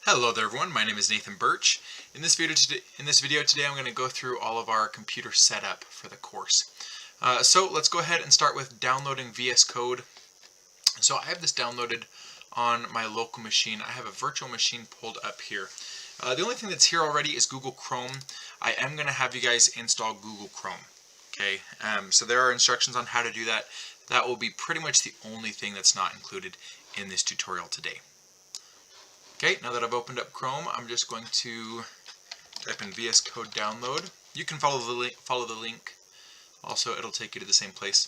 Hello there everyone, my name is Nathan Birch. In this video today I'm going to go through all of our computer setup for the course. So let's go ahead and start with downloading VS Code. So I have this downloaded on my local machine. I have a virtual machine pulled up here. The only thing that's here already is Google Chrome. I am going to have you guys install Google Chrome. Okay, so there are instructions on how to do that. That will be pretty much the only thing that's not included in this tutorial today. Okay, now that I've opened up Chrome, I'm just going to type in VS Code download. You can follow the link. Also, it'll take you to the same place.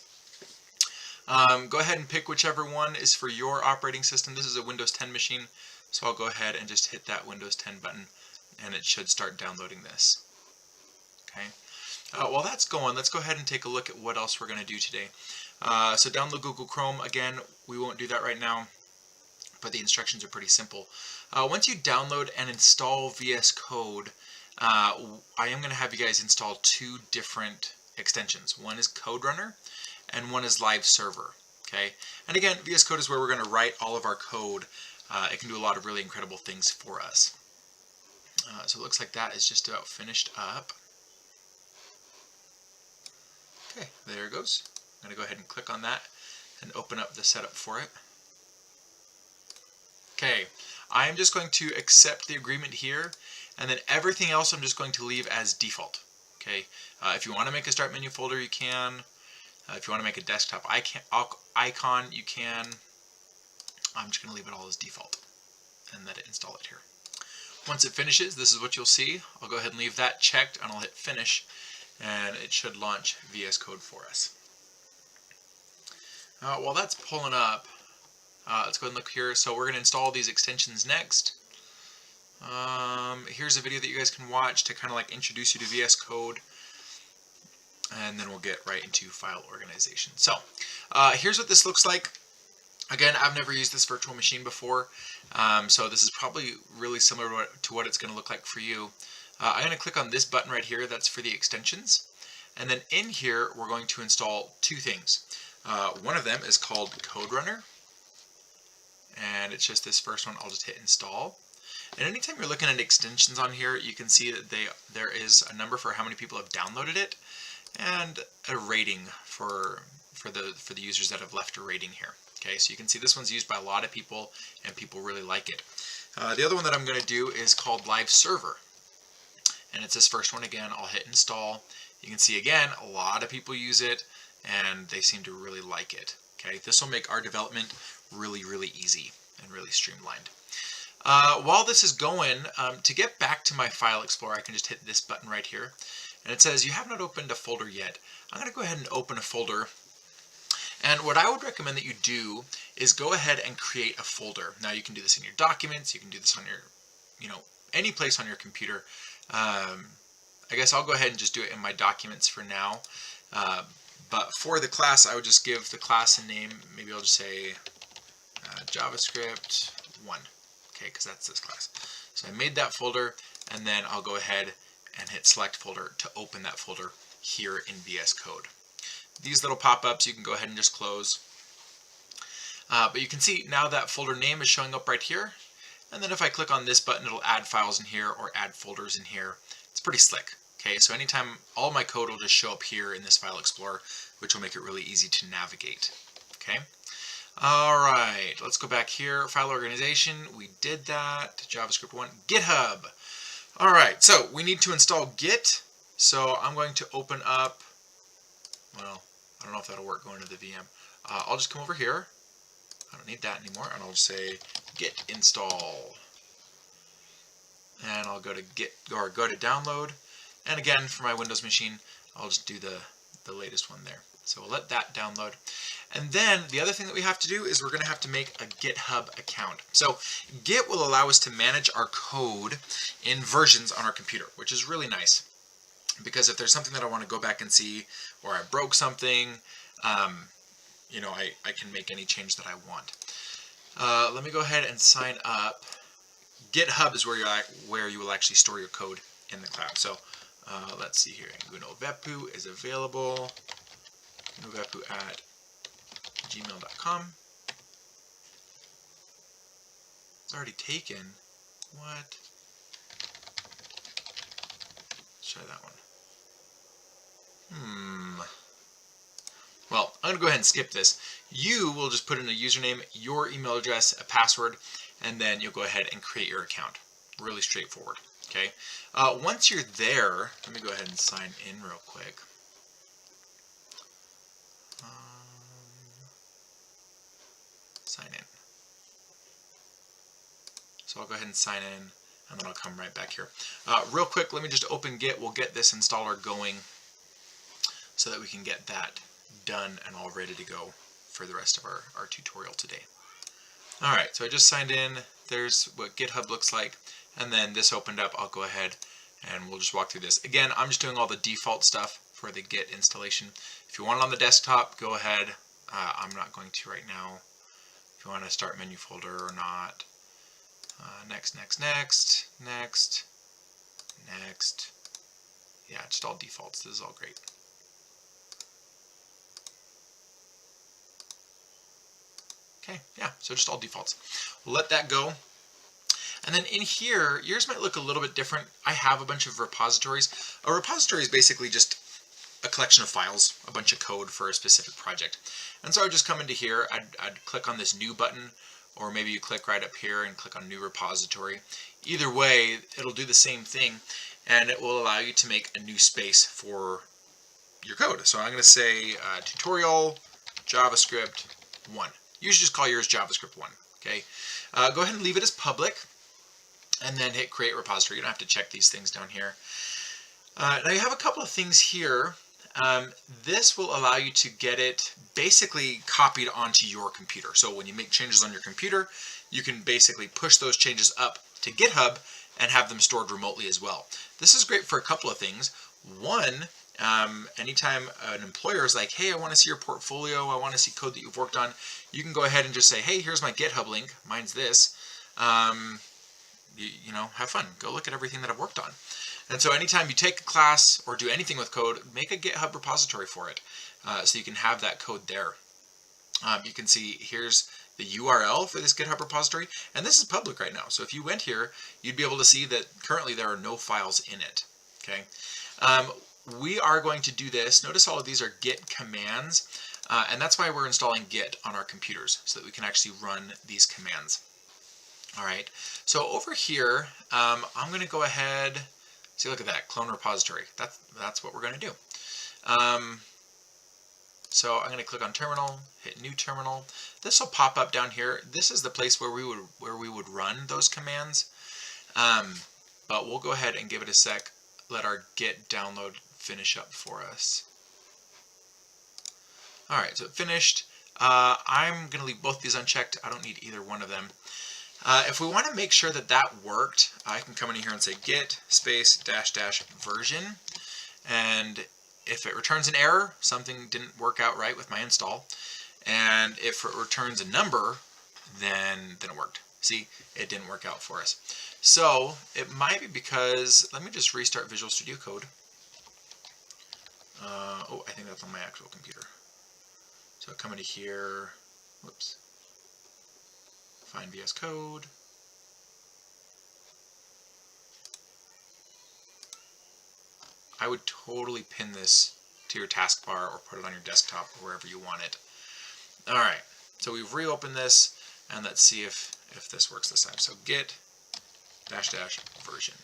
Go ahead and pick whichever one is for your operating system. This is a Windows 10 machine, so I'll go ahead and just hit that Windows 10 button, and it should start downloading this. Okay. While that's going, let's go ahead and take a look at what else we're going to do today. So download Google Chrome. Again, we won't do that right now, but the instructions are pretty simple. Once you download and install VS Code, I am going to have you guys install two different extensions. One is Code Runner and one is Live Server. Okay, and again, VS Code is where we're going to write all of our code. It can do a lot of really incredible things for us. So it looks like that is just about finished up. Okay, there it goes. I'm going to go ahead and click on that and open up the setup for it. Okay, I am just going to accept the agreement here, and then everything else I'm just going to leave as default. Okay, if you want to make a start menu folder, you can. If you want to make a desktop icon, you can. I'm just going to leave it all as default and let it install it here. Once it finishes, this is what you'll see. I'll go ahead and leave that checked, and I'll hit finish, and it should launch VS Code for us. While that's pulling up, let's go ahead and look here. So we're going to install these extensions next. Here's a video that you guys can watch to kind of like introduce you to VS Code, and then we'll get right into file organization. So here's what this looks like. Again, I've never used this virtual machine before, so this is probably really similar to what it's going to look like for you. I'm going to click on this button right here. That's for the extensions. And then in here, we're going to install two things. One of them is called Code Runner, and it's just this first one. I'll just hit install. And anytime you're looking at extensions on here, you can see that there is a number for how many people have downloaded it, and a rating for the users that have left a rating here. Okay, so you can see this one's used by a lot of people, and people really like it. The other one that I'm going to do is called Live Server, and it's this first one again. I'll hit install. You can see again, a lot of people use it, and they seem to really like it. Okay, this will make our development really, really easy and really streamlined. While this is going, to get back to my File Explorer, I can just hit this button right here, and it says you have not opened a folder yet. I'm going to go ahead and open a folder, and what I would recommend that you do is go ahead and create a folder. Now you can do this in your documents, you can do this on your, any place on your computer. I guess I'll go ahead and just do it in my documents for now. But for the class, I would just give the class a name. Maybe I'll just say JavaScript 1, okay, because that's this class. So I made that folder, and then I'll go ahead and hit select folder to open that folder here in VS Code. These little pop-ups you can go ahead and just close. But you can see now that folder name is showing up right here. And then if I click on this button, it'll add files in here or add folders in here. It's pretty slick. Okay, so anytime, all my code will just show up here in this File Explorer, which will make it really easy to navigate. Okay. All right, let's go back here. File organization, we did that. JavaScript 1, GitHub. All right, so we need to install Git. So I'm going to open up, well, I don't know if that'll work going to the VM. I'll just come over here. I don't need that anymore, and I'll just say git install. And I'll go to Git, or go to download. And again, for my Windows machine, I'll just do the latest one there. So we'll let that download. And then the other thing that we have to do is we're going to have to make a GitHub account. So Git will allow us to manage our code in versions on our computer, which is really nice. Because if there's something that I want to go back and see, or I broke something, I can make any change that I want. Let me go ahead and sign up. GitHub is where you will actually store your code in the cloud. So let's see here. Gunovepu is available. Gunovepu at gmail.com. It's already taken. What? Let's try that one. Well, I'm going to go ahead and skip this. You will just put in a username, your email address, a password, and then you'll go ahead and create your account. Really straightforward. Okay. Once you're there, let me go ahead and sign in real quick. Sign in. So I'll go ahead and sign in, and then I'll come right back here. Real quick, let me just open Git. We'll get this installer going so that we can get that done and all ready to go for the rest of our tutorial today. All right, so I just signed in. There's what GitHub looks like, and then this opened up. I'll go ahead and we'll just walk through this. Again, I'm just doing all the default stuff for the Git installation. If you want it on the desktop, go ahead. I'm not going to right now. If you want to start menu folder or not. Next. Yeah, just all defaults. This is all great. Okay, yeah, so just all defaults. We'll let that go. And then in here, yours might look a little bit different. I have a bunch of repositories. A repository is basically just a collection of files, a bunch of code for a specific project. And so I would just come into here, I'd click on this new button, or maybe you click right up here and click on new repository. Either way, it'll do the same thing, and it will allow you to make a new space for your code. So I'm going to say tutorial JavaScript 1. You should just call yours JavaScript 1. Okay. Go ahead and leave it as public, and then hit create repository. You don't have to check these things down here. Now you have a couple of things here. This will allow you to get it basically copied onto your computer. So when you make changes on your computer, you can basically push those changes up to GitHub and have them stored remotely as well. This is great for a couple of things. One, anytime an employer is like, hey, I want to see your portfolio, I want to see code that you've worked on, you can go ahead and just say, hey, here's my GitHub link, mine's this. You know, have fun. Go look at everything that I've worked on. And so anytime you take a class or do anything with code, make a GitHub repository for it so you can have that code there. You can see here's the URL for this GitHub repository, and this is public right now. So if you went here, you'd be able to see that currently there are no files in it. Okay. We are going to do this. Notice all of these are Git commands, and that's why we're installing Git on our computers so that we can actually run these commands. All right. So over here, I'm going to go ahead. See, look at that, clone repository. That's what we're going to do. So I'm going to click on terminal, hit new terminal. This will pop up down here. This is the place where we would run those commands. But we'll go ahead and give it a sec. Let our Git download finish up for us. All right, so it finished. I'm going to leave both these unchecked. I don't need either one of them. If we want to make sure that that worked, I can come in here and say git space -- version, and if it returns an error, something didn't work out right with my install, and if it returns a number, then it worked. See, it didn't work out for us. So it might be because, let me just restart Visual Studio Code. Oh, I think that's on my actual computer. So come into here, whoops. Find VS Code. I would totally pin this to your taskbar or put it on your desktop or wherever you want it. All right, so we've reopened this, and let's see if this works this time. So git -- version.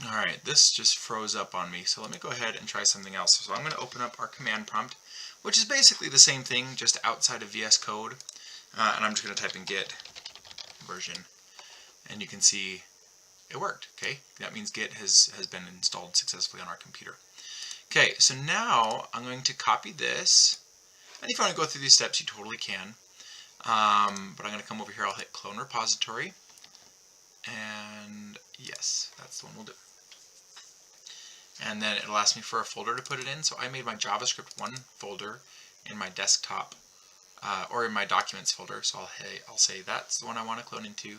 All right, this just froze up on me, so let me go ahead and try something else. So I'm going to open up our command prompt, which is basically the same thing, just outside of VS Code. And I'm just going to type in git version, and you can see it worked. Okay, that means Git has been installed successfully on our computer. Okay, so now I'm going to copy this, and if you want to go through these steps, you totally can. But I'm going to come over here, I'll hit clone repository, and yes, that's the one we'll do. And then it'll ask me for a folder to put it in, so I made my JavaScript 1 folder in my desktop, or in my documents folder, so I'll say that's the one I want to clone into.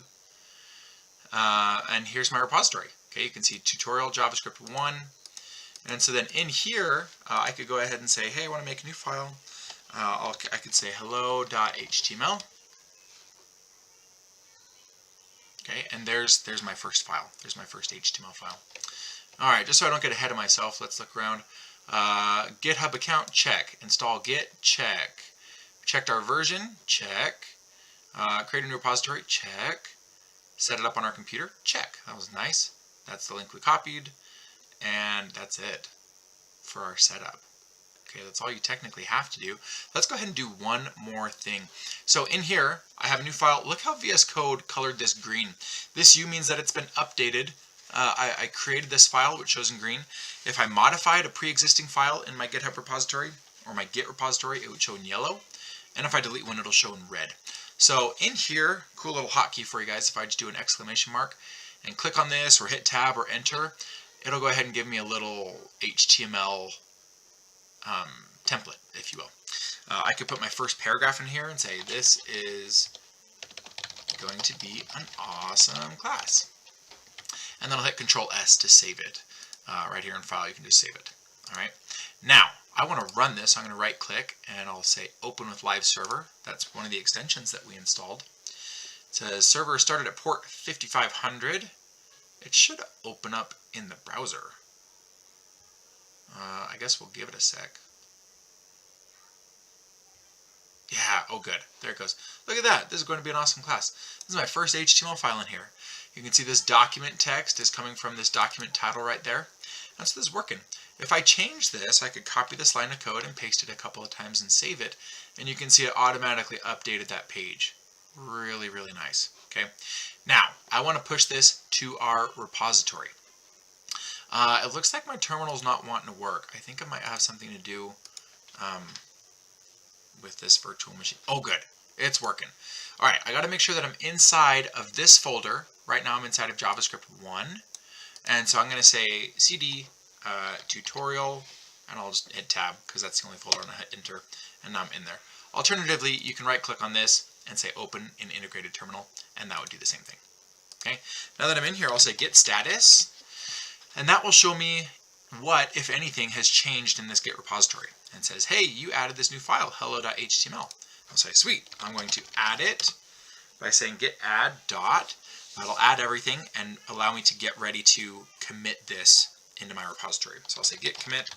And here's my repository. Okay, you can see tutorial JavaScript 1. And so then in here, I could go ahead and say, hey, I want to make a new file. I could say hello.html. Okay, and there's my first file. There's my first HTML file. All right, just so I don't get ahead of myself, let's look around. GitHub account, check. Install Git, check. Checked our version, check. Create a new repository, check. Set it up on our computer, check. That was nice. That's the link we copied, and that's it for our setup. Okay, that's all you technically have to do. Let's go ahead and do one more thing. So in here, I have a new file. Look how VS Code colored this green. This U means that it's been updated. I created this file, which shows in green. If I modified a pre-existing file in my GitHub repository or my Git repository, it would show in yellow. And if I delete one, it'll show in red. So in here, cool little hotkey for you guys, if I just do an exclamation mark and click on this or hit tab or enter, it'll go ahead and give me a little HTML template, if you will. I could put my first paragraph in here and say, this is going to be an awesome class. And then I'll hit Control S to save it. Right here in File, you can just save it. All right. Now, I want to run this. I'm going to right click and I'll say Open with Live Server. That's one of the extensions that we installed. It says server started at port 5500. It should open up in the browser. I guess we'll give it a sec. Yeah, oh good. There it goes. Look at that. This is going to be an awesome class. This is my first HTML file in here. You can see this document text is coming from this document title right there. And so this is working. If I change this, I could copy this line of code and paste it a couple of times and save it. And you can see it automatically updated that page. Really, really nice. Okay. Now, I want to push this to our repository. It looks like my terminal's not wanting to work. I think it might have something to do with this virtual machine. Oh, good. It's working. All right, I got to make sure that I'm inside of this folder. Right now I'm inside of JavaScript 1. And so I'm going to say cd tutorial, and I'll just hit tab because that's the only folder I'm going to hit enter, and now I'm in there. Alternatively, you can right click on this and say open in integrated terminal, and that would do the same thing. Okay. Now that I'm in here, I'll say git status, and that will show me what, if anything, has changed in this Git repository. And says, hey, you added this new file, hello.html. I'll say, sweet. I'm going to add it by saying git add dot. That'll add everything and allow me to get ready to commit this into my repository. So I'll say git commit.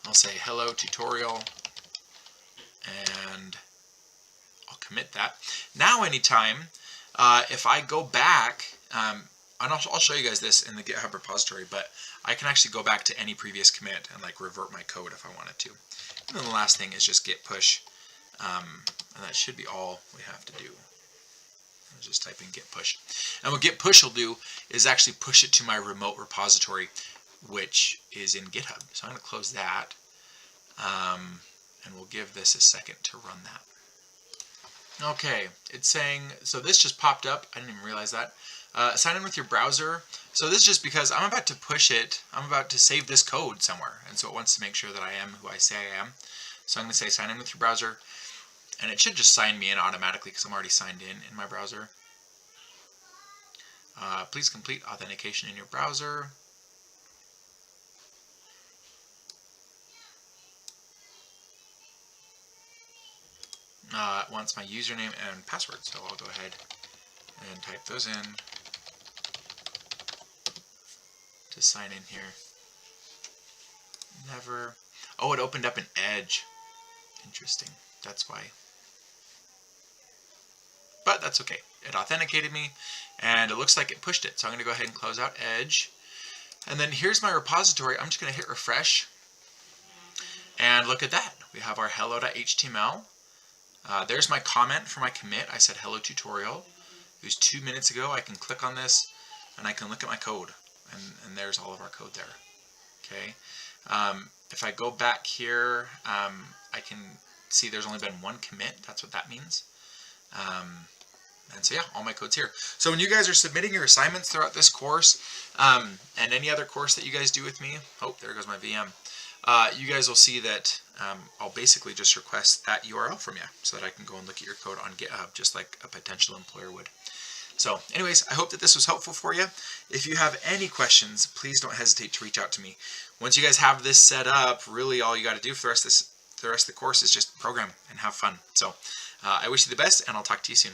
I'll say hello tutorial, and I'll commit that. Now anytime, if I go back, and I'll show you guys this in the GitHub repository, but I can actually go back to any previous commit and like revert my code if I wanted to. And then the last thing is just git push, and that should be all we have to do. I'll just type in git push. And what git push will do is actually push it to my remote repository, which is in GitHub. So I'm going to close that, and we'll give this a second to run that. Okay, it's saying, so this just popped up. I didn't even realize that. Sign in with your browser. So this is just because I'm about to push it. I'm about to save this code somewhere. And so it wants to make sure that I am who I say I am. So I'm going to say sign in with your browser. And it should just sign me in automatically because I'm already signed in my browser. Please complete authentication in your browser. It wants my username and password. So I'll go ahead and type those in to sign in here. Never. Oh, it opened up an Edge. Interesting. That's why. But that's okay. It authenticated me, and it looks like it pushed it. So I'm going to go ahead and close out Edge. And then here's my repository. I'm just going to hit refresh. And look at that. We have our hello.html. There's my comment for my commit. I said hello tutorial. It was 2 minutes ago. I can click on this, and I can look at my code. And there's all of our code there. Okay. If I go back here, I can see there's only been one commit. That's what that means. And so yeah, all my code's here. So when you guys are submitting your assignments throughout this course, and any other course that you guys do with me, oh, there goes my VM. You guys will see that I'll basically just request that URL from you so that I can go and look at your code on GitHub just like a potential employer would. So anyways, I hope that this was helpful for you. If you have any questions, please don't hesitate to reach out to me. Once you guys have this set up, really all you got to do for the rest of the course is just program and have fun. So I wish you the best, and I'll talk to you soon.